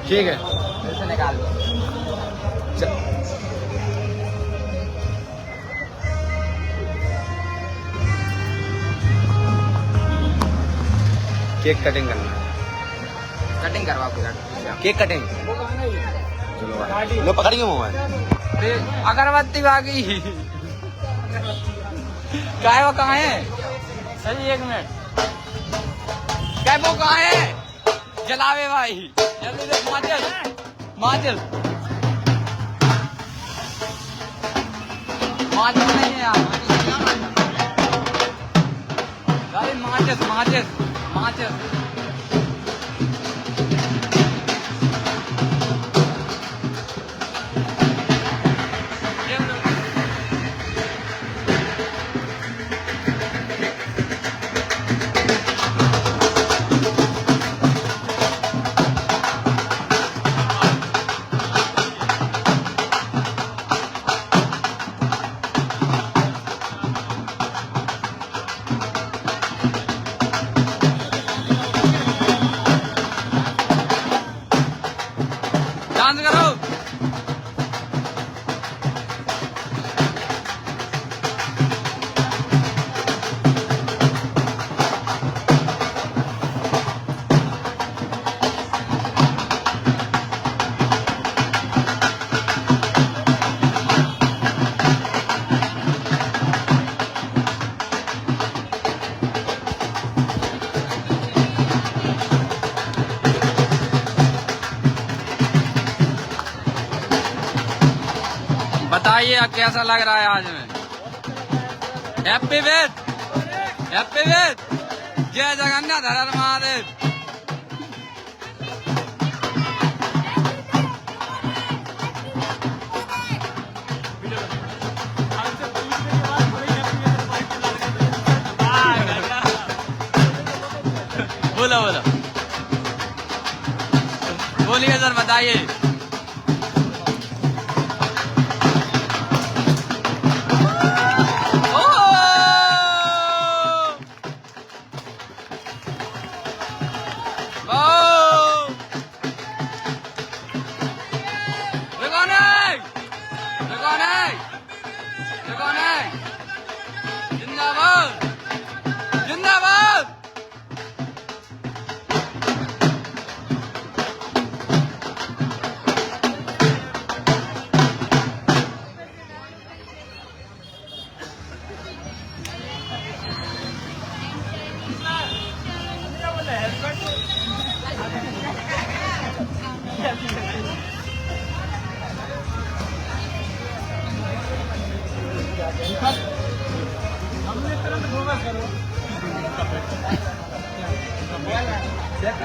ठीक है इसे निकाल दो। केक कटिंग करना है। कटिंग करवा पूरा केक कटिंग चलो भाई लो पकड़िए मोबाइल। अगरबत्ती बाकी क्या है वो कहाँ है? सही 1 मिनट क्या वो कहाँ है? जलावे भाई जल्दी से माचिस माचिस माचिस नहीं है यार माचिस माचिस माचिस डांस करो। बताइए कैसा लग रहा है आज में? हैप्पी विद जय जगन्नाथ हर हर महादेव। बोलो बोलो बोलिए सर बताइए। जिंदाबाद जिंदाबाद।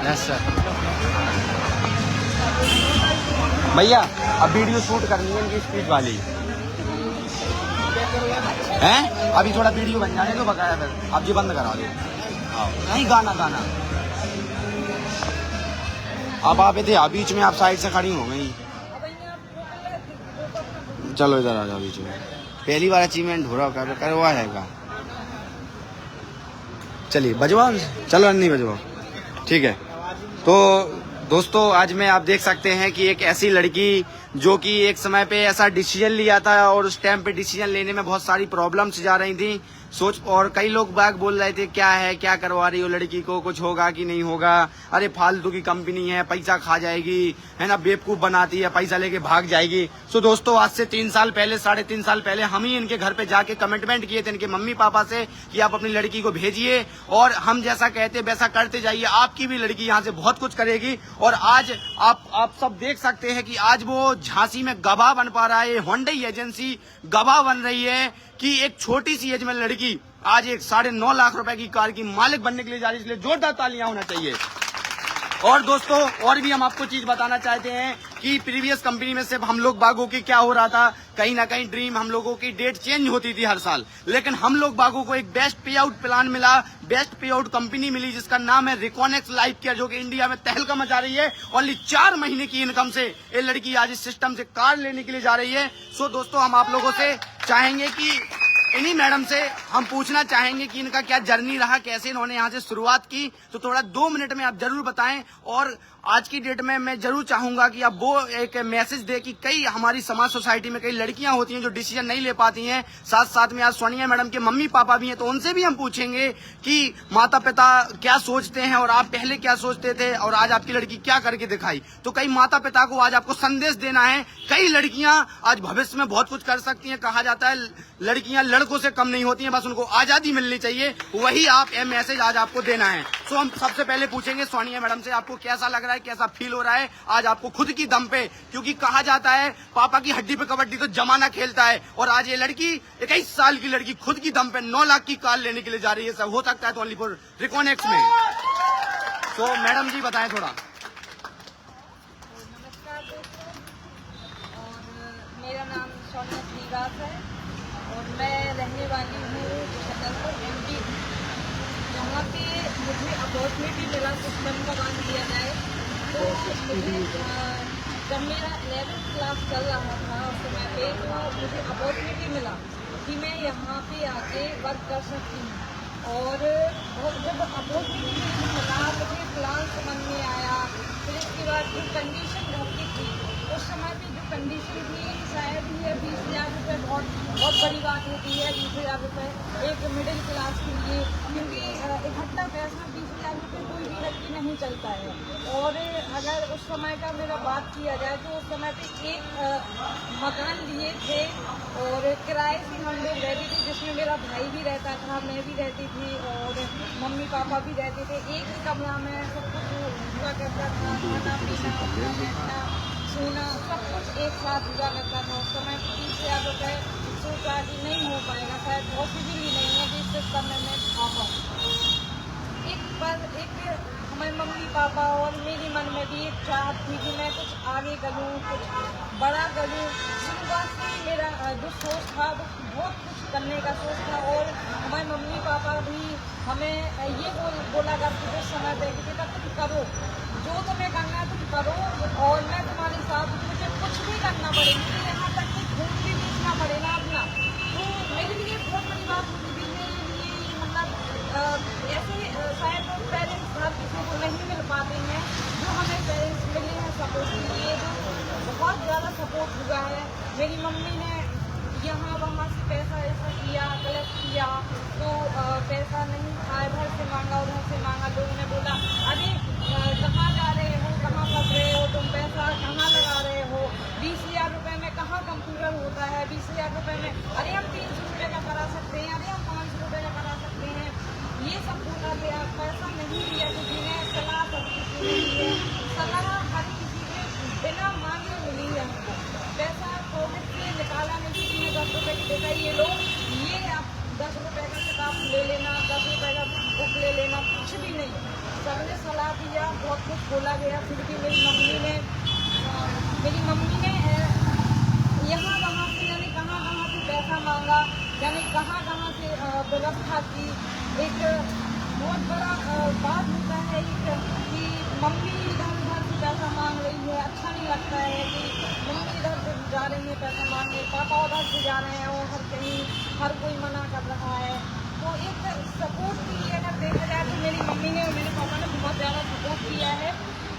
Yes sir. भैया अब वीडियो शूट करनी है इनकी स्पीच वाली हैं। अभी थोड़ा वीडियो बन जाने दो बकाया फिर अब ये बंद करा दो। नहीं गाना गाना अब आप थे बीच में आप साइड से खड़ी हो गई। चलो इधर आ जाओ बीच में। पहली बार अचीवमेंट हो रहा करवा है। चलिए बजवाओ चलो नहीं बजवाओ ठीक है। तो दोस्तों आज में आप देख सकते हैं कि एक ऐसी लड़की जो कि एक समय पे ऐसा डिसीजन लिया था और उस टाइम पे डिसीजन लेने में बहुत सारी प्रॉब्लम्स जा रही थी सोच। और कई लोग बाग बोल रहे थे क्या है क्या करवा रही हो लड़की को, कुछ होगा कि नहीं होगा, अरे फालतू की कंपनी है पैसा खा जाएगी है ना, बेवकूफ बनाती है पैसा लेके भाग जाएगी। सो दोस्तों आज से 3 साल पहले 3.5 साल पहले हम ही इनके घर पे जाके कमिटमेंट किए थे इनके मम्मी पापा से कि आप अपनी लड़की को भेजिए और हम जैसा कहते वैसा करते जाइए, आपकी भी लड़की यहाँ से बहुत कुछ करेगी। और आज आप सब देख सकते हैं कि आज वो झांसी में गवाह बन पा रहा है। होंडई एजेंसी गवाह बन रही है कि एक छोटी सी एज में लड़की आज एक 9.5 लाख रुपए की कार की मालिक बनने के लिए जा रही है, इसलिए जोरदार तालियां होना चाहिए। और दोस्तों और भी हम आपको चीज बताना चाहते हैं कि प्रीवियस कंपनी में सिर्फ हम लोग बागों की क्या हो रहा था, कहीं ना कहीं ड्रीम हम लोगों की डेट चेंज होती थी हर साल, लेकिन हम लोग बागों को एक बेस्ट पे आउट प्लान मिला, बेस्ट पे आउट कंपनी मिली जिसका नाम है रिकॉनेक्स लाइफ केयर, जो कि इंडिया में तहलका मचा रही है। ओनली 4 महीने की इनकम से ये लड़की आज इस सिस्टम से कार लेने के लिए जा रही है। सो दोस्तों हम आप लोगों से चाहेंगे कि इन्हीं मैडम से हम पूछना चाहेंगे कि इनका क्या जर्नी रहा, कैसे इन्होंने यहाँ से शुरुआत की। तो थोड़ा 2 मिनट में आप जरूर बताएं। और आज की डेट में मैं जरूर चाहूंगा कि आप वो एक मैसेज दे कि कई हमारी समाज सोसाइटी में कई लड़कियां होती हैं जो डिसीजन नहीं ले पाती हैं। साथ साथ में आज सोनिया मैडम के मम्मी पापा भी हैं, तो उनसे भी हम पूछेंगे कि माता पिता क्या सोचते हैं और आप पहले क्या सोचते थे और आज आपकी लड़की क्या करके दिखाई। तो कई माता पिता को आज आपको संदेश देना है। कई लड़कियां आज भविष्य में बहुत कुछ कर सकती हैं। कहा जाता है लड़कियां लड़कों से कम नहीं होती हैं, बस उनको आजादी मिलनी चाहिए। वही आप ये मैसेज आज आपको देना है। तो हम सबसे पहले पूछेंगे सोनिया मैडम से, आपको कैसा लग रहा है, कैसा फील हो रहा है आज आपको खुद की दम पे, क्योंकि कहा जाता है पापा की हड्डी पे कबड्डी तो जमाना खेलता है, और आज ये लड़की 21 साल की लड़की खुद की दम पे 9 लाख की कार लेने के लिए जा रही है। सब हो सकता है तो ओनली फॉर रिकॉनेक्ट में। तो मैडम जी बताएं थोड़ा। नमस्कार दोस्तों, और मेरा नाम सोनिया श्रीवास है और मैं रहने वाली हूँ छतरपुर एमपी, जहाँ पे मुझे अपॉर्चुनिटी मिला कुछ मन का बांध दिया जाए। तो मुझे जब मेरा 11th क्लास चल रहा था उस समय पे, तो मुझे अपॉर्चुनिटी मिला कि मैं यहाँ पे आके वर्क कर सकती हूँ। और जब अपॉर्चुनिटी मिला मुझे प्लान समझ में आया। फिर इसके बाद जो कंडीशन घर की थी उस समय पे, जो कंडीशन थी शायद ही 20,000 रुपये बहुत बड़ी बात होती है। 20,000 रुपये एक मिडिल क्लास के लिए, क्योंकि इकट्ठा पैसा 20,000 रुपये कोई भी लड़की नहीं चलता है। और अगर उस समय का मेरा बात किया जाए तो उस समय पे एक मकान लिए थे और किराए से हम लोग रहते थे, जिसमें मेरा भाई भी रहता था, मैं भी रहती थी और मम्मी पापा भी रहते थे। एक ही कमरा में सब कुछ हुआ करता था, खाना पीना बैठना सोना सब कुछ एक साथ हुआ करता था। उस समय 30,000 रुपये सोचा कि नहीं हो पाएगा, शायद पॉसिबल ही नहीं है कि इस सिस्टम में मैं आ पाऊँ। एक हमारे मम्मी पापा और मेरे मन में भी एक चाहत थी कि मैं कुछ आगे करूँ, कुछ बड़ा करूँ। शुरुआत से मेरा जो सोच था वो बहुत कुछ करने का सोच था। और हमारे मम्मी पापा भी हमें ये बोला करते थे समय पे कि बेटा तुम करो, जो तुम्हें करना है तुम करो और मैं तुम्हारे साथ, मुझे कुछ भी करना पड़ेगा, यहाँ तक कि खून भी बेचना पड़ेगा अपना। तो मेरे लिए बहुत बड़ी बात होती थी। मेरे लिए मतलब ऐसे शायद पेरेंट्स हर किसी को नहीं मिल पाते हैं जो हमें पेरेंट्स मिले हैं सपोर्ट के लिए। जो बहुत ज़्यादा सपोर्ट हुआ है। मेरी मम्मी ने यहाँ वहाँ से पैसा ऐसा किया, कलेक्ट किया, तो पैसा नहीं था, इधर से मांगा उधर से मांगा। लोगों ने बोला अरे कहाँ जा रहे हो, कहाँ फंस रहे हो तुम, पैसा कहाँ लगा रहे हो, 20,000 रुपये में कहाँ कंप्यूटर होता है, 20,000 रुपये में अरे हम 300 रुपये का करा सकते हैं, अरे हम 500 रुपये का करा सकते हैं। ये सब बोला गया, पैसा नहीं दिया किसी ने, सलाह सब किसी ने दी है। सलाह हर किसी ने बिना मांगे मिली है हमको। पैसा पॉकेट से निकाला नहीं किसी ने, 10 रुपये की देता ये लो, ये आप 10 रुपये का किताब ले लेना, 10 रुपये का बुक ले लेना, कुछ भी नहीं। सबने सलाह दिया, बहुत कुछ बोला गया। फिर भी मेरी मम्मी ने यहाँ वहाँ से यानी कहाँ से पैसा मांगा, यानी कहाँ से व्यवस्था की। एक बहुत बड़ा बात होता है कि मम्मी इधर उधर से पैसा मांग रही है, अच्छा नहीं लगता है कि मम्मी इधर से जा रही है पैसा मांगने, पापा उधर से जा रहे हैं और हर कोई मना कर रहा है। तो एक सपोर्ट के लिए अगर देखा जाए तो मेरी मम्मी ने और मेरे पापा ने बहुत ज़्यादा सपोर्ट किया है।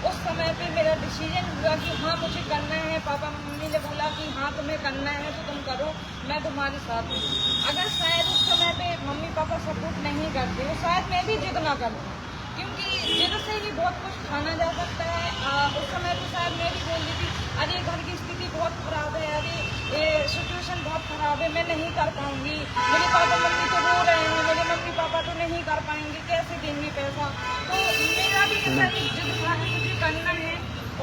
उस समय पे मेरा डिसीजन हुआ कि हाँ मुझे करना है। पापा मम्मी ने बोला कि हाँ तुम्हें करना है तो तुम करो, मैं तुम्हारे साथ हूँ। अगर शायद उस समय पे मम्मी पापा सपोर्ट नहीं करते तो शायद मैं भी जिद ना करती, क्योंकि जिद से ही बहुत कुछ खाना जा सकता है। उस समय पे शायद मैं भी बोल रही थी अरे घर की स्थिति बहुत ख़राब है, अरे ये सिचुएशन बहुत ख़राब है, मैं नहीं कर पाऊँगी, मेरे पापा मम्मी तो रो रहे हैं, मेरे मम्मी पापा तो नहीं कर पाएंगे, कैसे देंगे पैसा। तो मेरा भी जिद था मुझे करना है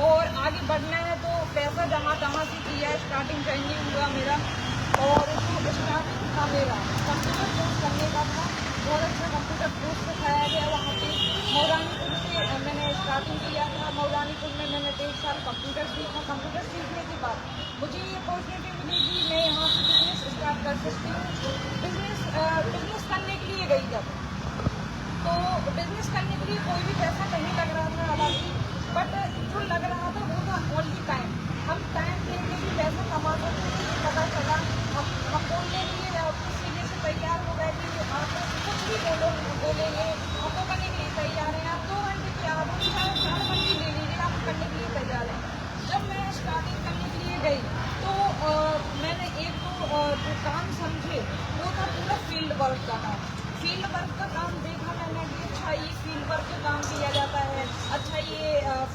और आगे बढ़ना है। तो पैसा जहाँ से किया है, स्टार्टिंग ट्रेनिंग हुआ मेरा, और जो स्टार्टिंग था मेरा कंप्यूटर कोर्स करने का था। बहुत अच्छा कंप्यूटर कोर्स सिखाया गया वहाँ पे। मौलानीपुर से मैंने स्टार्टिंग किया था। मौलानीपुर में मैंने 1.5 साल कंप्यूटर सीखा। कंप्यूटर सीखने के बाद मुझे ये अपॉर्चुनिटी मिली कि मैं यहाँ से बिजनेस स्टार्ट कर सकती हूँ। बिजनेस करने के लिए गई जब, तो बिजनेस करने के लिए कोई भी पैसा नहीं लग रहा था हालांकि, बट जो लग रहा था वो था ओनली टाइम। हम टाइम देके भी पैसा कमा सकते थे। पता चला हम बोलने के लिए अपनी सीधे से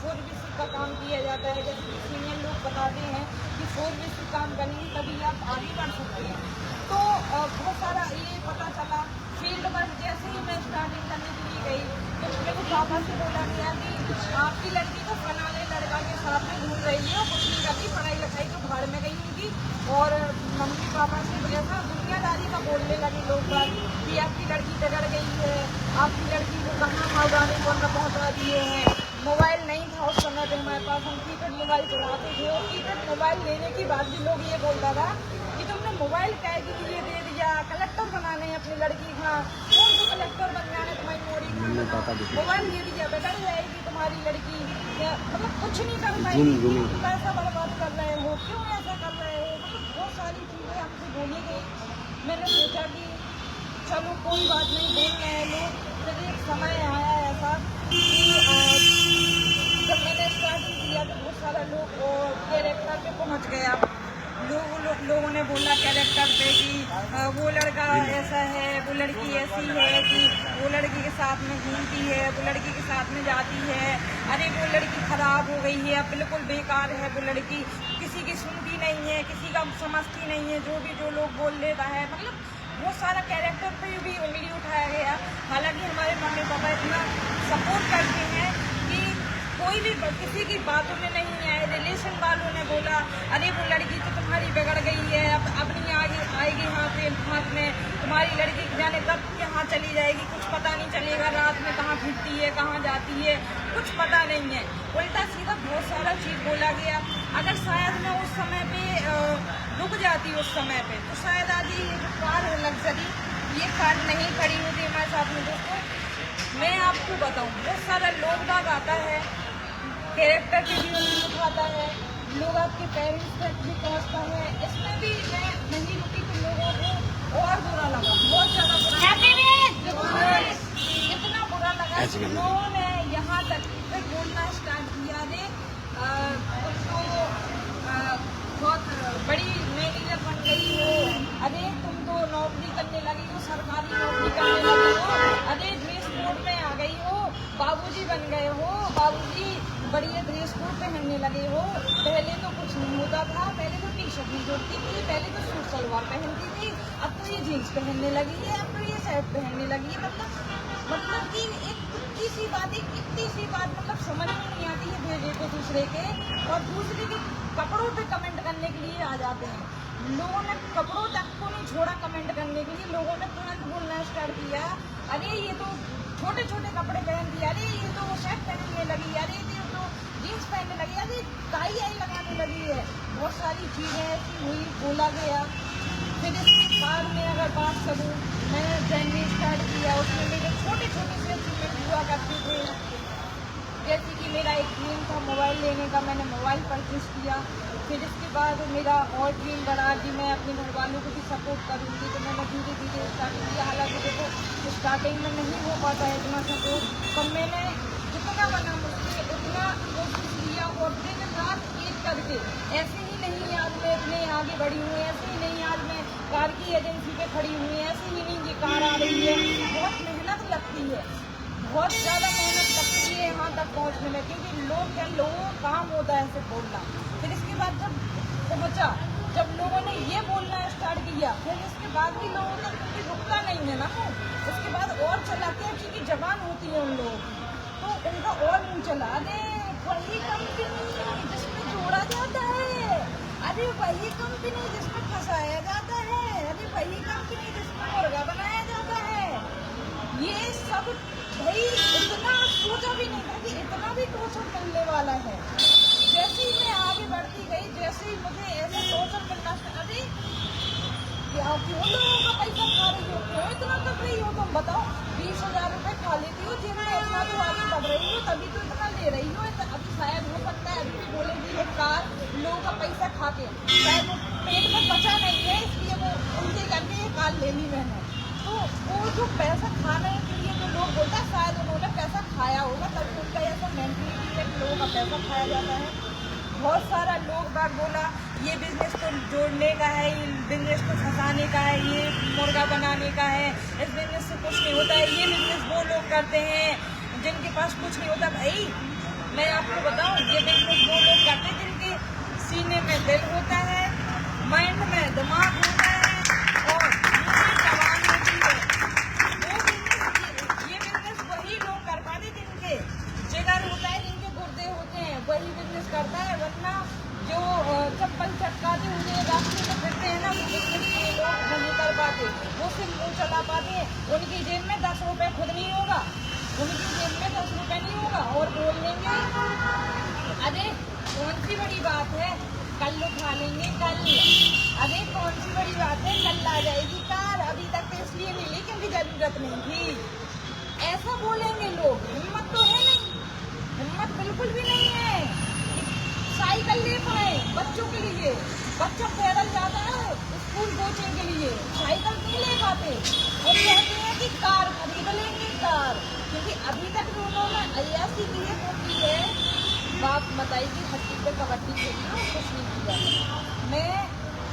4BC का काम किया जाता है। जैसे कि सीनियर लोग बताते हैं कि 4BC काम करेंगे तभी आप आगे बढ़ सकते हैं। तो बहुत सारा ये पता चला। फील्ड वर्क जैसे ही मैं स्टार्टिंग करने के लिए गई तो मेरे पापा से बोला गया कि आपकी लड़की तो फलाने लड़का के साथ में घूम रही है और कुछ नहीं करती, पढ़ाई लिखाई तो भाड़ में गई होगी। और मम्मी पापा से ऐसा दुनियादारी का बोलने लगे लोग बात कि आपकी लड़की बिगड़ गई है, आपकी लड़की को कहाँ मऊदानी पर पहुँचा दिए हैं। मोबाइल नहीं था उस समय पर हमारे पास, हम कीपैड मोबाइल चलाते थे और कीपैड मोबाइल लेने के बाद भी लोग ये बोलता था कि तुमने मोबाइल क्या के लिए दे दिया, कलेक्टर बनाने हैं अपनी लड़की का, कौन सा कलेक्टर बन जाने तुम्हारी मोरी का, मोबाइल दे दिया बिगड़ जाएगी तुम्हारी लड़की, मतलब कुछ नहीं कर पाएगी, पैसा बर्बाद कर रहे हो, क्यों ऐसा कर रहे हो। मतलब बहुत सारी चीज़ें हमसे बोली गई। मैंने सोचा कि चलो कोई बात नहीं, बोल रहे हैं लोग। फिर एक समय आया ऐसा कि जब मैंने स्टार्टिंग किया तो बहुत सारा लोग कैरेक्टर पे पहुंच गया। लोगों ने बोला कैरेक्टर पे कि वो लड़का ऐसा है, वो लड़की ऐसी है, कि वो लड़की के साथ में घूमती है, वो लड़की के साथ में जाती है, अरे वो लड़की खराब हो गई है, बिल्कुल बेकार है वो लड़की, किसी की सुनती नहीं है, किसी का समझती नहीं है, जो लोग बोल लेता है। मतलब बहुत सारा कैरेक्टर पे भी उंगली उठाया गया। हालांकि हमारे मम्मी पापा इतना सपोर्ट करते हैं कि कोई भी किसी की बातों में नहीं आए। रिलेशन वालों ने बोला अरे वो लड़की तो तुम्हारी बिगड़ गई है, अब नहीं आएगी हाथ में, तुम्हारी लड़की जाने कब यहाँ चली जाएगी, कुछ पता नहीं चलेगा, रात में कहाँ फिरती है, कहाँ जाती है, कुछ पता नहीं है। उल्टा सीधा बहुत सारा चीज़ बोला गया। अगर शायद मैं उस समय पे रुक जाती उस समय पे तो शायद आज ये जो कार है लग्जरी, ये कार नहीं खड़ी होती हमारे साथ में। दोस्तों मैं आपको बताऊँ, बहुत सारा लोग बाग आता है, कैरेक्टर की भी उंगली उठाता है, लोग आपके पेरेंट्स तक भी पहुँचता है। इसमें भी मैं नहीं रुकी तो लोगों को और बुरा लगा, बहुत ज़्यादा बुरा लगा, इतना बुरा लगा कि लोगों ने यहाँ तक फिर बोलना स्टार्ट किया। अरे तुम तो बहुत बड़ी मैनेजर बन गई हो, अरे तुम तो नौकरी करने लगी हो, सरकारी नौकरी करने लगी हो, अरे ड्रेस कोड में आ गई हो, बाबूजी बन गए हो, बाबूजी बढ़िया ड्रेस कोड पहनने लगे हो। पहले तो कुछ नहीं होता था, पहले तो टी शर्ट नहीं जोड़ती थी, पहले तो सूट सलवार पहनती थी, अब तो ये जीन्स पहनने लगी है, अब तो ये शर्ट पहनने लगी है। मतलब कि एक इतनी सी बात मतलब समझ में नहीं आती है भेजे को दूसरे के, और दूसरे के कपड़ों पे कमेंट करने के लिए आ जाते हैं। लोगों ने कपड़ों तक को नहीं छोड़ा कमेंट करने के लिए, लोगों ने तुरंत बोलना स्टार्ट किया अरे ये तो छोटे छोटे कपड़े पहन दिया, अरे ये तो शर्ट पहनने लगी, अरे ये तो जीन्स पहनने लगी, अरे टाई आई लगाने लगी है। बहुत सारी चीज़ें ऐसी हुई, बोला गया। फिर इसके बाद में अगर बात करूँ, मैंने जर्नी स्टार्ट किया, उसमें मेरे छोटे छोटे से अचीवमेंट हुआ करते थे। जैसे कि मेरा एक ड्रीम था मोबाइल लेने का, मैंने मोबाइल परचेज किया। फिर इसके बाद मेरा और ड्रीम बढ़ा कि मैं अपने घर वालों को भी सपोर्ट करूँगी, तो मैंने धीरे धीरे स्टार्ट किया। हालांकि देखो स्टार्टिंग में नहीं हो पाता है इतना सपोर्ट, तो मैंने जितना बना मुझसे उतना कोशिश किया और दिन रात एक करके। ऐसे ही नहीं आज मैं इतने आगे बढ़ी हूँ, ऐसे ही नहीं आज मैं कार की एजेंसी पे खड़ी हुई, ऐसे ही नहीं ये कार आ रही है। बहुत मेहनत लगती है, बहुत ज़्यादा मेहनत लगती है यहाँ तक पहुँचने में, क्योंकि लोगों का काम होता है ऐसे बोलना। फिर इसके बाद जब पहुँचा, जब लोगों ने ये बोलना स्टार्ट किया, फिर इसके बाद भी लोगों का क्योंकि रुकता नहीं है ना, उसके बाद और चला के क्योंकि जबान होती है उन लोगों की, तो उनका और मुँह चला। अरे वही कंपनी जिसमें जोड़ा जाता है, अरे वही कंपनी जिसमें फंसाया जाता है, अरे वही कंपनी जिसमें मुर्गा बनाया जाता है। ये सब भाई इतना सोचा भी नहीं था कि इतना भी टोचर मिलने वाला है। जैसे ही मैं आगे बढ़ती गई, जैसे ही मुझे ऐसे टोचर मिलना, अरे क्यों लोगों का पैसा खा रही हो, क्यों इतना कर रही हो, तुम बताओ। 20,000 रुपये खा लेती हो, जितना इतना तो आगे बढ़ रही हो, तभी तो इतना ले रही हो। अभी शायद हो सकता है अभी भी बोलेगी ये कार लोगों का पैसा खा के शायद वो पेट में बचा नहीं है, इसलिए वो उल्टी करके ये कार ले ली मैंने। तो वो जो पैसा खाने के लिए जो लोग बोलते हैं, शायद उन्होंने पैसा खाया होगा, तभी उनका ऐसा मेंटलिटी है कि लोगों का पैसा खाया जाता है। बहुत सारा लोग बात बोला ये बिजनेस तो जोड़ने का है, ये बिजनेस तो फंसाने का है, ये मुर्गा बनाने का है, इस बिजनेस से कुछ नहीं होता है, ये बिजनेस वो लोग करते हैं जिनके पास कुछ नहीं होता। भाई मैं आपको आपको बताऊं, ये बिजनेस वो लोग करते जिनके सीने में दिल होता है, माइंड में दिमाग होता है और मुंह में जबान होती है। ये बिजनेस वही लोग कर पाते जिनके जिगर होता है, जिनके गुर्दे होते हैं, वही बिजनेस करता है। वरना जो चप्पल चटकाते हुए रास्ते में फिरते हैं ना, वो बिजनेस के लोग नहीं कर पाते, वो सिर्फ मुँह चला पाते हैं। उनकी जेब में 10 रुपए खुद नहीं होगा, उनकी जेब में 10 रुपए नहीं होगा और बोल देंगे अरे कौन सी बड़ी बात है, कल उठा लेंगे कल, अरे कौन सी बड़ी बात है, कल आ जाएगी कार, अभी तक तो इसलिए नहीं ली क्योंकि जरूरत नहीं थी। ऐसा बोलेंगे लोग। हिम्मत तो है नहीं, हिम्मत बिल्कुल भी नहीं है। साइकिल ले पाए बच्चों के लिए, बच्चा पैदल जाता है स्कूल कोचिंग के लिए, साइकिल नहीं ले पाते और कहते हैं कि कार खरीद लेंगे कार, क्योंकि अभी तक उन्होंने अय्यासी की है वो की है। बात बताइए हट्टी पे कबड्डी खेली और कुछ नहीं किया। मैं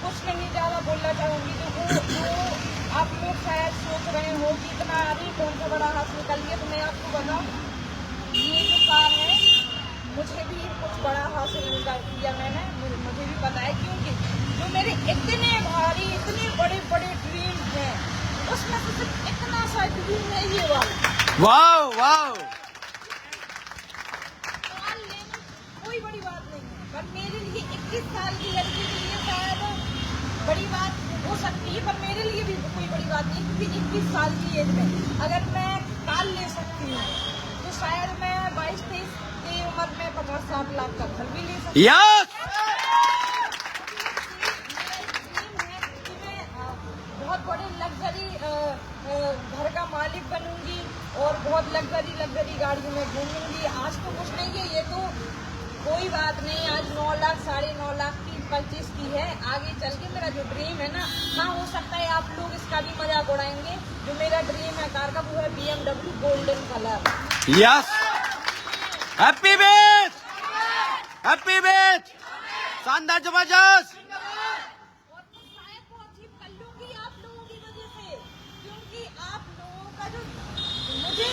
कुछ नहीं ज़्यादा बोलना चाहूँगी। जो आप लोग शायद सोच रहे हो कि इतना अरे कौन सा बड़ा हासिल कर लिया, तो मैं आपको बताऊँ ये जो कार है मुझे भी कुछ बड़ा हासिल किया मैंने, मुझे भी पता है, क्योंकि जो मेरे इतने भारी इतने बड़े बड़े ड्रीम हैं उसमें से सिर्फ इतना सा ड्रीम है ये वाला। वाह वाह, कार लेना कोई बड़ी बात नहीं है, पर मेरे लिए 21 साल की लड़की के लिए शायद बड़ी बात हो सकती है, पर मेरे लिए भी कोई बड़ी बात नहीं, क्योंकि 21 साल की एज में अगर मैं कार ले सकती हूँ तो शायद मैं 22-23 की उम्र में 50-60 लाख का घर भी ले सकती हूँ। यस, बहुत बड़े लग्जरी घर का मालिक बनूंगी और बहुत लग्जरी गाड़ियों में घूमूंगी। आज तो कुछ नहीं है, ये तो कोई बात नहीं, आज 9 लाख 9.5 लाख की परचेज की है। आगे चल के मेरा जो ड्रीम है ना, हाँ हो सकता है आप लोग इसका भी मजाक उड़ाएंगे, जो मेरा ड्रीम है कार का वो है BMW golden colour. Yes, happy beach, happy beach, शानदार जबरदस्त। और मैं शायद वो अचीव कर लूंगी आप लोगों की वजह से, क्योंकि आप लोगों का जो मुझे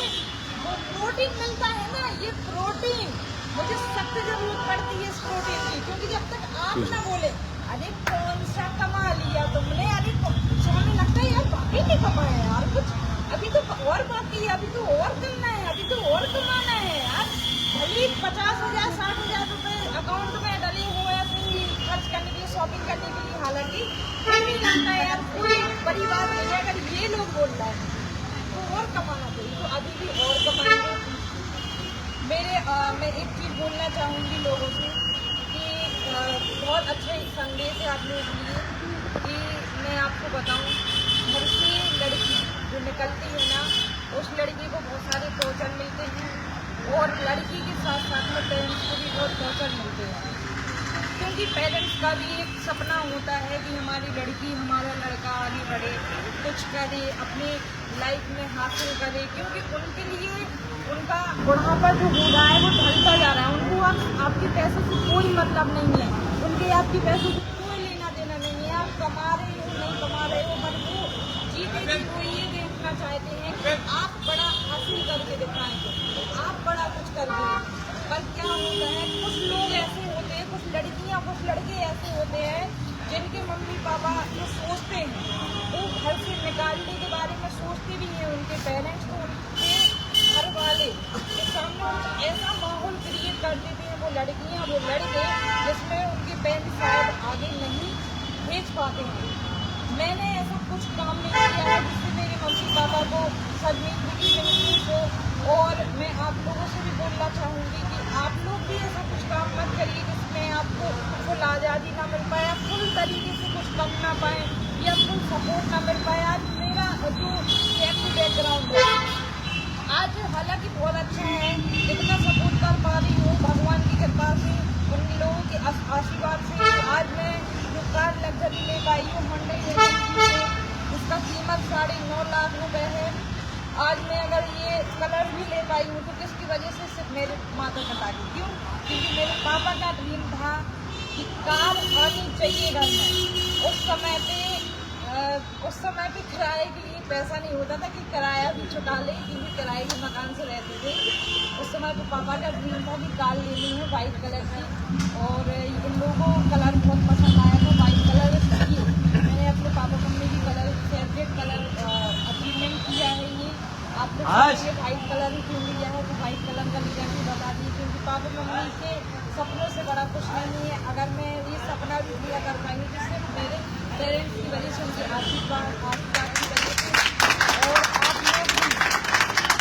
वो प्रोटीन मिलता है ना, ये प्रोटीन मुझे सख्त जरूरत पड़ती है इस प्रोटीन की, क्योंकि जब तक आप ना बोले अरे कौन सा कमा लिया तुमने, अरे हमें लगता है यार बाकी नहीं कमाया यार कुछ, अभी तो और बाकी है, अभी तो और करना है, अभी तो और कमाना है यार। भले 50,000 60,000 रुपए अकाउंट में डले हुए हैं खर्च करने के लिए, शॉपिंग करने के लिए, हालांकि फिर भी लगता है यार कोई बड़ी बात नहीं है। अगर ये लोग बोल रहे हैं तो और कमाना चाहिए, तो अभी भी और कमाएंगे। मैं एक चीज़ बोलना चाहूँगी लोगों से कि बहुत अच्छे संदेश है आप लोगों के लिए, कि मैं आपको बताऊँ घर से लड़की जो निकलती है ना, उस लड़की को बहुत सारे टॉर्चर मिलते हैं और लड़की के साथ साथ में पेरेंट्स को भी बहुत टॉर्चर मिलते हैं, क्योंकि पेरेंट्स का भी एक सपना होता है कि हमारी लड़की हमारा लड़का आगे बढ़े, कुछ करे, अपनी लाइफ में हासिल करे, क्योंकि उनके लिए उनका बुढ़ापा जो हो रहा है वो ढलता जा रहा है। उनको आपके पैसों से कोई मतलब नहीं है, उनके आपके पैसों से कोई लेना देना नहीं है। आप कमा रहे हो नहीं कमा रहे हो, पर वो जीते जी वो ये देखना चाहते हैं कि आप बड़ा हासिल करके दिखाएं, आप बड़ा कुछ कर दें। पर क्या होता है, कुछ लोग ऐसे होते हैं, कुछ लड़कियां कुछ लड़के ऐसे होते हैं जिनके मम्मी पापा जो सोचते हैं वो घर से निकालने के बारे में सोचते भी हैं, उनके पेरेंट्स तो उनके घर वाले के सामने ऐसा माहौल क्रिएट कर देते हैं वो लड़कियां वो लड़के, जिसमें उनके पेरेंट्स शायद आगे नहीं भेज पाते हैं। मैंने ऐसा कुछ काम नहीं किया है जिससे मेरे मम्मी पापा को शर्मिंदगी महसूस हो, और मैं आप लोगों से भी बोलना चाहूँगी कि आप लोग भी ऐसा कुछ काम मत करिए जिसमें आपको फुल आज़ादी ना मिल पाए, फुल तरीके से कुछ कर ना पाए या फुल सपोर्ट ना मिल पाए। आज मेरा जो फैमिली बैकग्राउंड है आज हालांकि बहुत अच्छा है, जितना सपोर्ट कर पा रही हूँ भगवान की कृपा से, उन लोगों के आशीर्वाद से आज मैं जो कार लग्जरी ले पाई हूँ होंडा एजेंसी से, उसका कीमत 9.5 लाख रुपए है। आज मैं अगर ये कलर भी ले पाई हूँ तो किसकी वजह से, सिर्फ मेरे माता पिता की। क्यों? क्योंकि मेरे पापा का ड्रीम था कि कार आनी चाहिए घर में। उस समय पे किराए के लिए पैसा नहीं होता था कि किराया भी चुका ले, क्योंकि किराए के मकान से रहते थे। उस समय पे पापा का ड्रीम था कि कार लेनी है, वाइट कलर की, और इन लोगों को कलर बहुत पसंद आया था। वाइट कलर ये मैंने अपने पापा मम्मी की कलर फेवरेट कलर अचीवमेंट किया है। ये आप लोग वाइट कलर ही क्यों लिया है, तो वाइट कलर का रीजन भी बता दी, क्योंकि पापा मम्मी के सपनों से बड़ा कुछ नहीं है। अगर मैं ये सपना भी पूरा कर पाएंगी तो सिर्फ मेरे पेरेंट्स की वजह से, उनके आशीर्वाद की वजह से। और आप लोग भी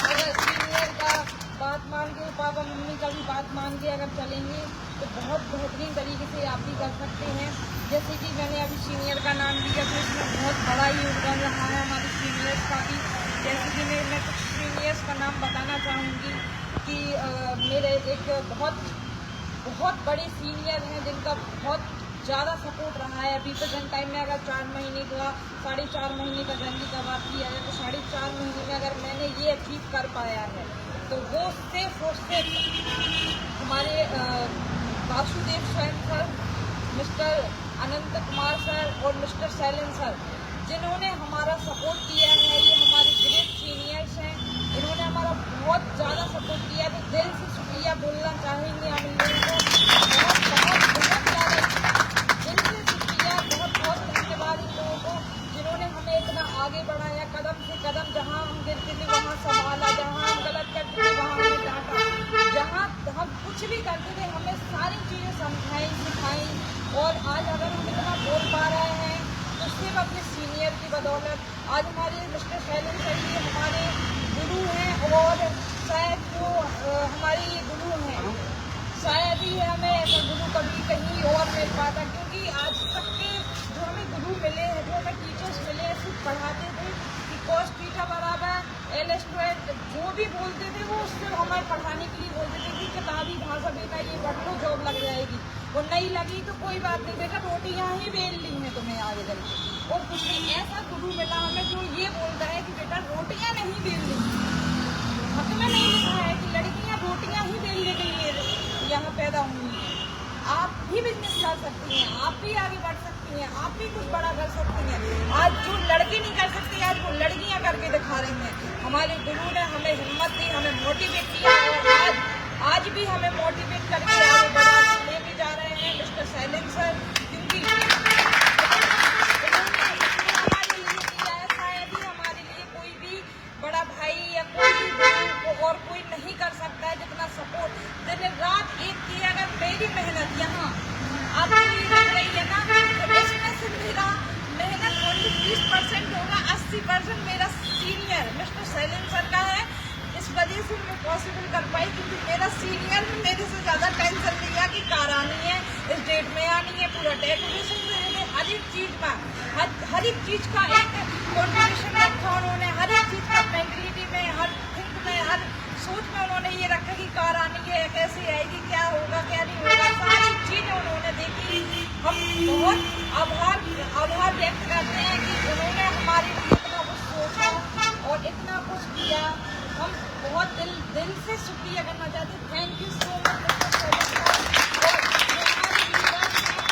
अगर सीनियर का बात मान के, पापा मम्मी का भी बात मान के अगर चलेंगे तो बहुत बेहतरीन तरीके से आप भी कर सकते हैं। जैसे कि मैंने अभी सीनियर का नाम लिया तो इसमें बहुत बड़ा योगदान रहा है हमारे सीनियर्स का भी। जैसे कि मैं कुछ सीनियर्स का नाम बताना चाहूँगी कि मेरे एक बहुत बड़े सीनियर हैं जिनका बहुत ज़्यादा सपोर्ट रहा है। अभी प्रेजेंट टाइम में अगर 4 महीने का 4.5 महीने का जर्नी का बात किया है तो 4.5 महीने में अगर मैंने ये अचीव कर पाया है तो वो सिर्फ और सिर्फ हमारे वासुदेव स्वयं सर, मिस्टर अनंत कुमार सर और मिस्टर शैलेंद्र सर, जिन्होंने हमारा सपोर्ट किया है। ये हमारे ग्रेट सीनियर्स हैं, इन्होंने हमारा बहुत ज़्यादा सपोर्ट किया है। तो दिल से शुक्रिया बोलना चाहेंगे हम इन लोगों को, बहुत ज़्यादा दिल से शुक्रिया, बहुत धन्यवाद इन लोगों को जिन्होंने हमें इतना आगे बढ़ाया। कदम से कदम, जहाँ हम गिरते थे वहाँ संभाला, जहाँ हम गलत करते थे वहाँ हमें डांटा, जहाँ हम कुछ भी करते थे हमें सारी चीज़ें समझाई सिखाई। और आज अगर हम इतना बोल पा रहे हैं तो सिर्फ अपने सीनियर की बदौलत। आज हमारे मिस्टर शैलेंद्र सर जी हमारे गुरु हैं, और शायद जो हमारे ये गुरु हैं शायद ही हमें ऐसा गुरु कभी कहीं और मिल पाता, क्योंकि आज तक के जो हमें गुरु मिले हैं, जो हमें टीचर्स मिले हैं, सिर्फ पढ़ाते थे कि कॉस्ट थीटा बराबर एल स्क्वायर जो भी बोलते थे वो उससे हमें पढ़ाने के लिए बोलते थे कि किताबी भाषा बेटा ये पढ़ लो जॉब लग जाएगी, वो नहीं लगी तो कोई बात नहीं बेटा रोटियाँ ही बेल ली हैं तुम्हें आगे चल के। और कुछ नहीं, ऐसा गुरु मिला हमें जो ये बोलता है कि बेटा रोटियाँ नहीं बेल ली, हक में नहीं लिखा है कि लड़कियाँ रोटियाँ ही बेलने के लिए यहाँ पैदा हुई हैं। आप भी बिजनेस कर सकती हैं, आप भी आगे बढ़ सकती हैं, आप भी कुछ बड़ा कर सकती हैं। आज जो लड़के नहीं कर सकते आज वो लड़कियाँ करके दिखा रही हैं। हमारे गुरु ने हमें हिम्मत दी, हमें मोटिवेट किया, और आज भी हमें मोटिवेट करके आगे बढ़ा लेके जा रहे हैं मिस्टर शैलेंद्र सर, क्योंकि हमारे लिए किया है। शायद ही हमारे लिए कोई भी बड़ा भाई या कोई भी गुरु और कोई नहीं कर सकता है जितना सपोर्ट। दिन रात एक की अगर मेरी मेहनत यहाँ आपको ये लग रही है ना, तो इसमें से मेरा मेहनत 20% होगा, 80% मेरा सीनियर मिस्टर शैलेंद्र सर का है। इस वजह से मैं पॉसिबल कर पाई क्योंकि मेरा सीनियर भी मेरे से ज़्यादा टेंशन लिया कि कार आनी है, इस डेट में आनी है, पूरा डेकोरेशन में, हर एक चीज़ में हर एक चीज़ का एक कॉन्ट्रीब्यूशन रखा उन्होंने, हर एक चीज़ का मेंटलिटी में, हर थिंक में, हर सोच में उन्होंने ये रखा कि कार आनी है, कैसे आएगी, क्या होगा क्या नहीं होगा, सारी चीज़ें उन्होंने देखी। हम बहुत आभार व्यक्त करते हैं कि उन्होंने हमारे लिए इतना कुछ सोचा और इतना कुछ किया। हम बहुत दिल से शुक्रिया करना चाहते हैं। Thank you so much.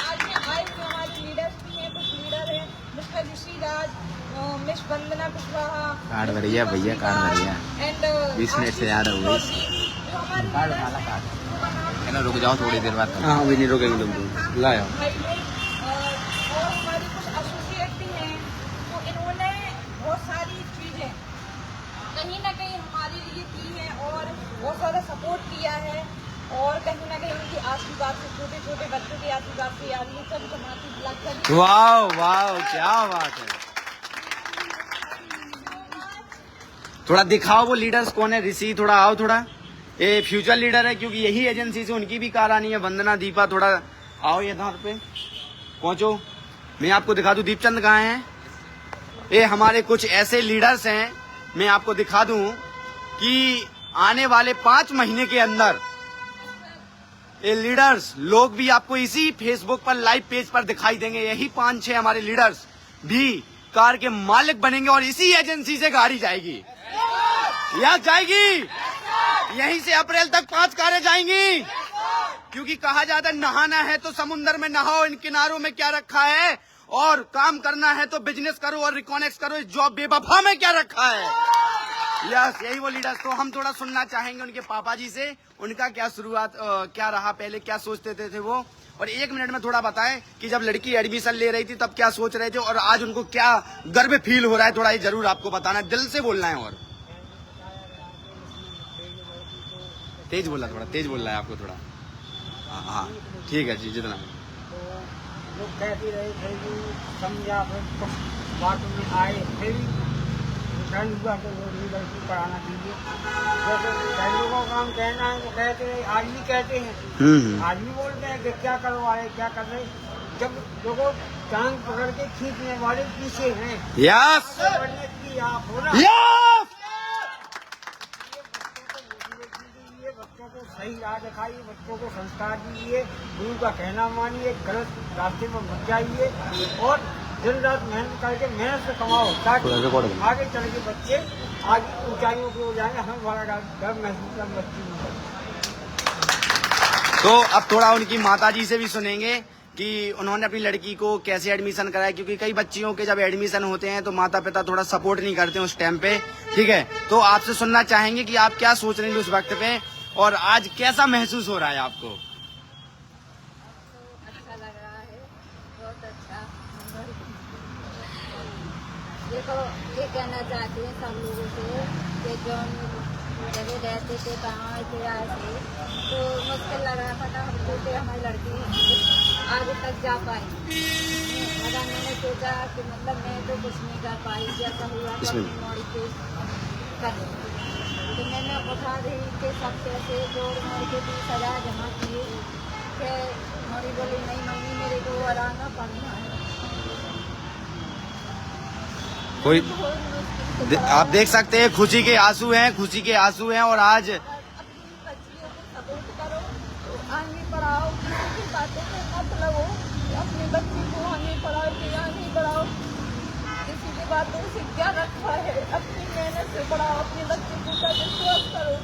आज में आए हुए हमारे लीडर्स भी हैं, कुछ लीडर हैं मिस्टर ऋषि राज, मिस वंदना कुशवाहा, कार्ड बढ़िया भैया, कार्ड बढ़िया एंड 20 मिनट से याद है वो रुक जाओ थोड़ी देर बाद। हाँ अभी नहीं रुकेंगे तुम लाया और हमारे कुछ एसोसिएट भी हैं, तो इन्होंने बहुत सारी चीज़ें कहीं ना कहीं हमारे लिए की है और बहुत ज़्यादा सपोर्ट किया है। और कहीं ना कहीं उनकी आशीर्वाद से, छोटे छोटे बच्चों के आशीर्वाद से आज ये सब समाधि ब्लॉक कर। वाह वाह क्या बात है। थोड़ा दिखाओ वो लीडर्स कौन है। ऋषि थोड़ा आओ, थोड़ा ये फ्यूचर लीडर है क्योंकि यही एजेंसी से उनकी भी कार आनी है। वंदना, दीपा थोड़ा आओ यहाँ पे पहुंचो, मैं आपको दिखा दूं दीपचंद कहाँ हैं। ये हमारे कुछ ऐसे लीडर्स हैं, मैं आपको दिखा दूं कि आने वाले 5 महीने के अंदर ये लीडर्स लोग भी आपको इसी फेसबुक पर लाइव पेज पर दिखाई देंगे। यही 5-6 हमारे लीडर्स भी कार के मालिक बनेंगे और इसी एजेंसी से गाड़ी जाएगी, या जाएगी। यहीं से अप्रैल तक 5 कारें जाएंगी, क्योंकि कहा जाता है नहाना है तो समुन्द्र में नहाओ, इन किनारों में क्या रखा है, और काम करना है तो बिजनेस करो और रिकॉनेक्ट करो, इस जॉब बेवफा में क्या रखा है। यस, यही वो लीडर्स। तो हम थोड़ा सुनना चाहेंगे उनके पापा जी से, उनका क्या शुरुआत क्या रहा, पहले क्या सोचते थे वो, और 1 मिनट में थोड़ा बताएं कि जब लड़की एडमिशन ले रही थी तब क्या सोच रहे थे और आज उनको क्या गर्व फील हो रहा है, थोड़ा ये जरूर आपको बताना, दिल से बोलना है। और तेज बोलना, थोड़ा तेज बोलना है आपको, थोड़ा। हाँ ठीक है जी, जितना लोग कहते रहे थे कि समझा कुछ बात में आए, फिर ठंड हुआ तो लड़की पढ़ाना चाहिए। जैसे कई लोगों का काम कहना है तो कहते रहे, आज भी कहते हैं, आज भी बोलते हैं कि क्या करवा रहे, क्या कर रहे, जब लोगों टांग पकड़ के खींचने वाले पीछे हैं। यस आप हो ना, यस, ये बच्चों को सही राह दिखाइए, बच्चों को संस्कार दीजिए, गुरु का कहना मानिए, गलत रास्ते में मत जाइए और दिन रात मेहनत करके मेहनत से कमाओ, ताकि आगे चल के बच्चे आगे ऊंचाइयों की ओर जाएंगे। हमें बड़ा गर्व महसूस हम बच्ची में। तो अब थोड़ा उनकी माताजी से भी सुनेंगे कि उन्होंने अपनी लड़की को कैसे एडमिशन कराया, क्योंकि कई बच्चियों के जब एडमिशन होते हैं तो माता पिता थोड़ा सपोर्ट नहीं करते उस टाइम पे। ठीक है, तो आपसे सुनना चाहेंगे कि आप क्या सोच रहे हैं उस वक्त पे और आज कैसा महसूस हो रहा है आपको। अच्छा लग रहा है, बहुत अच्छा। देखो, ये कहना चाहती है सब लोगों से कि जो जगह रहते थे कहाँ किराए से, तो मुश्किल लग रहा था हमको कि हमारी लड़की आगे तक जा पाई, मगर मैंने सोचा कि मतलब मैं तो कुछ नहीं कर पाई, जैसा हुआ तो अपनी मौड़ी पे कर, तो मैंने उठा रही के सब पैसे जोड़ मोड़ के 20,000 जमा किए। फिर मौड़ी बोली, नहीं मम्मी मेरे को आराम ना पढ़ना है। कोई आप देख सकते हैं खुशी के आंसू हैं, खुशी के आंसू हैं। और आज अपनी बच्चियों को सपोर्ट करो, आगे बढ़ाओ, किसी की बातों में मत लगो, अपनी बच्ची को आगे बढ़ाओ कि आगे बढ़ाओ, किसी की बातों से क्या रखा है, अपनी मेहनत से बढ़ाओ, अपनी बच्ची को का विश्वास करो।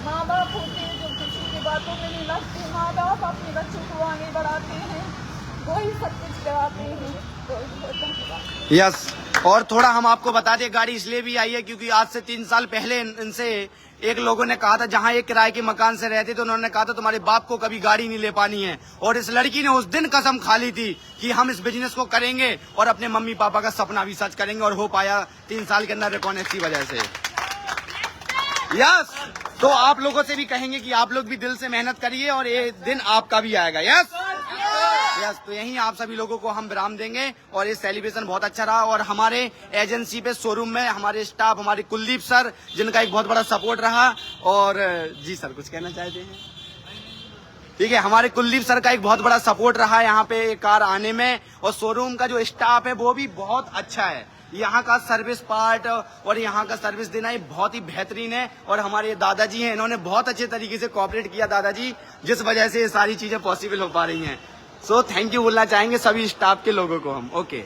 माँ बाप होते हैं जो किसी की बातों में नहीं लगते, माँ बाप अपने बच्चों को आगे बढ़ाते हैं, वही सब कुछ कराते हैं। तो यस, और थोड़ा हम आपको बता दें, गाड़ी इसलिए भी आई है क्योंकि आज से 3 साल पहले इनसे एक लोगों ने कहा था, जहां एक किराए के मकान से रहते थे, उन्होंने कहा था तुम्हारे बाप को कभी गाड़ी नहीं ले पानी है। और इस लड़की ने उस दिन कसम खा ली थी कि हम इस बिजनेस को करेंगे और अपने मम्मी पापा का सपना भी सच करेंगे, और हो पाया 3 साल के अंदर रिकॉर्ड की वजह से। यस, तो आप लोगों से भी कहेंगे कि आप लोग भी दिल से मेहनत करिए और ये दिन आपका भी आएगा। यस यस, तो यहीं आप सभी लोगों को हम विराम देंगे। और ये सेलिब्रेशन बहुत अच्छा रहा और हमारे एजेंसी पे शोरूम में हमारे स्टाफ, हमारे कुलदीप सर, जिनका एक बहुत बड़ा सपोर्ट रहा। और जी सर कुछ कहना चाहते हैं? ठीक है, हमारे कुलदीप सर का एक बहुत बड़ा सपोर्ट रहा है यहाँ पे कार आने में, और शोरूम का जो स्टाफ है वो भी बहुत अच्छा है। यहाँ का सर्विस पार्ट और यहाँ का सर्विस देना ये बहुत ही बेहतरीन है। और हमारे दादाजी हैं, इन्होंने बहुत अच्छे तरीके से कोऑपरेट किया दादाजी, जिस वजह से ये सारी चीजें पॉसिबल हो पा रही हैं। सो थैंक यू बोलना चाहेंगे सभी स्टाफ के लोगों को हम। ओके।